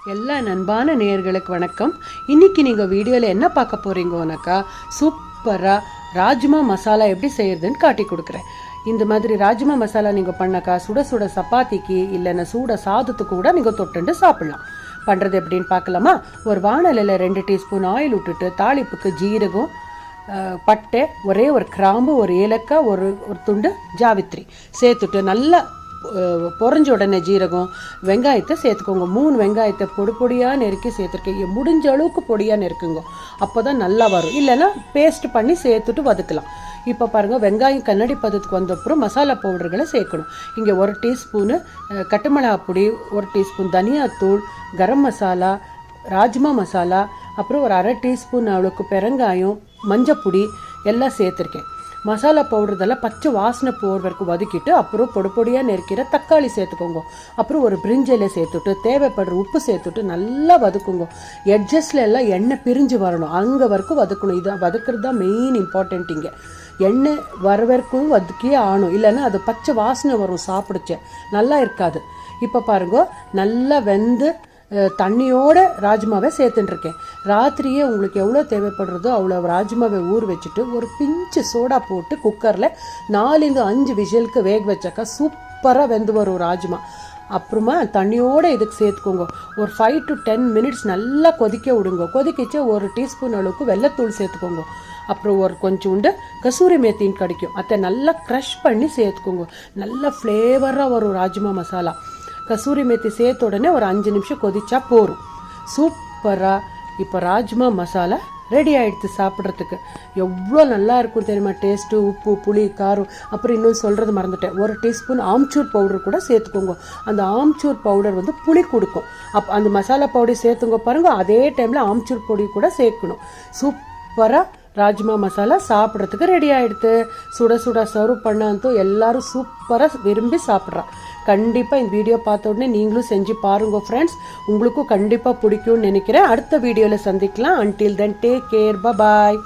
எல்லா நண்பான நேயர்களுக்கு வணக்கம். இன்னைக்கு நீங்கள் வீடியோவில் என்ன பார்க்க போகிறீங்கன்னாக்கா, சூப்பராக ராஜ்மா மசாலா எப்படி செய்யறதுன்னு காட்டி கொடுக்குறேன். இந்த மாதிரி ராஜ்மா மசாலா நீங்கள் பண்ணாக்கா சுட சுட சப்பாத்திக்கு இல்லைன்னா சூட சாதத்துக்கு கூட நீங்கள் தொட்டுண்டு சாப்பிட்லாம். பண்ணுறது எப்படின்னு பார்க்கலாமா? ஒரு வாணலில் 2 டீஸ்பூன் ஆயில் விட்டுட்டு தாளிப்புக்கு ஜீரகம், பட்டை, ஒரே ஒரு கிராம்பு, ஒரு ஏலக்காய், ஒரு துண்டு ஜாவித்ரி சேர்த்துட்டு நல்லா பொறிஞ்ச உடனே ஜீரகம், வெங்காயத்தை சேர்த்துக்கோங்க. 3 வெங்காயத்தை பொடியாக நெருக்கி சேர்த்துருக்கீங்க. முடிஞ்ச அளவுக்கு பொடியாக நெருக்குங்க, அப்போ தான் நல்லா வரும். இல்லைன்னா பேஸ்ட் பண்ணி சேர்த்துட்டு வதக்கலாம். இப்போ பாருங்கள், வெங்காயம் கண்ணாடி பதத்துக்கு வந்த அப்புறம் மசாலா பவுடர்களை சேர்க்கணும். இங்கே 1 டீஸ்பூனு கட்டுமிளகா பொடி, 1 டீஸ்பூன் தனியாத்தூள், கரம் மசாலா, ராஜ்மா மசாலா, அப்புறம் ஒரு 1/2 டீஸ்பூன் அளவுக்கு பெருங்காயம், மஞ்சப்பொடி எல்லாம் சேர்த்துருக்கேன். மசாலா பவுடர் இதெல்லாம் பச்சை வாசனை போகிற வரைக்கும் வதக்கிட்டு அப்புறம் பொடியாக நெருக்கிற தக்காளி சேர்த்துக்கோங்க. அப்புறம் ஒரு பிரிஞ்சையில சேர்த்துட்டு தேவைப்படுற உப்பு சேர்த்துட்டு நல்லா வதக்குங்க. எட்ஜஸ்ட்ல எல்லாம் எண்ணெய் பிரிஞ்சு வரணும், அங்கே வரைக்கும் வதக்கணும். இதான் வதக்குறது தான் மெயின் இம்பார்ட்டன்ட். இங்கே எண்ணெய் வர வரைக்கும் வதக்கியே ஆகணும், இல்லைன்னா அது பச்சை வாசனை வரும், சாப்பிடுச்சு நல்லா இருக்காது. இப்போ பாருங்க, நல்லா வெந்து தண்ணியோட ராஜ்மாவை சேர்த்துட்டுருக்கேன். ராத்திரியே உங்களுக்கு எவ்வளோ தேவைப்படுறதோ அவ்வளோ ராஜ்மாவை ஊற வச்சுட்டு ஒரு பிஞ்சு சோடா போட்டு குக்கரில் 4-5 விசிலுக்கு வேக வச்சாக்கா சூப்பராக வெந்து வரும் ராஜ்மா. அப்புறமா தண்ணியோடு இதுக்கு சேர்த்துக்கோங்க. ஒரு 5 to 10 மினிட்ஸ் நல்லா கொதிக்க விடுங்க. கொதிக்கிச்சு 1 டீஸ்பூன் அளவுக்கு வெள்ளைத்தூள் சேர்த்துக்கோங்க. அப்புறம் ஒரு கொஞ்சோண்டு கசூரி மேத்தின்னு கிடைக்கும், அதை நல்லா க்ரஷ் பண்ணி சேர்த்துக்கோங்க. நல்லா ஃப்ளேவராக வரும் ராஜ்மா மசாலா. கசூரி மேத்தி சேர்த்த உடனே ஒரு 5 நிமிஷம் கொதிச்சா போரும். சூப்பராக இப்போ ராஜ்மா மசாலா ரெடி ஆகிடுது. சாப்பிட்றதுக்கு எவ்வளோ நல்லா இருக்கும் தெரியுமா? டேஸ்ட்டு, உப்பு, புளி, காரம். அப்புறம் இன்னும் சொல்கிறது மறந்துட்டேன், 1 டீஸ்பூன் ஆம்ச்சூர் பவுடர் கூட சேர்த்துக்கோங்க. அந்த ஆம்ச்சூர் பவுடர் வந்து புளி கொடுக்கும். அந்த மசாலா பவுடர் சேர்த்துங்க பாருங்க. அதே டைமில் ஆம்ச்சூர் பொடி கூட சேர்க்கணும். சூப்பராக ராஜ்மா மசாலா சாப்பிட்றதுக்கு ரெடி ஆகிடுது. சுட சுட சர்வ் பண்ணாந்தோ எல்லாரும் சூப்பராக விரும்பி சாப்பிட்றா. கண்டிப்பாக இந்த வீடியோ பார்த்த உடனே நீங்களும் செஞ்சு பாருங்க ஃப்ரெண்ட்ஸ். உங்களுக்கும் கண்டிப்பாக பிடிக்கும்னு நினைக்கிறேன். அடுத்த வீடியோவில் சந்திக்கலாம். அன்டில் தென் டேக் கேர், பாய்.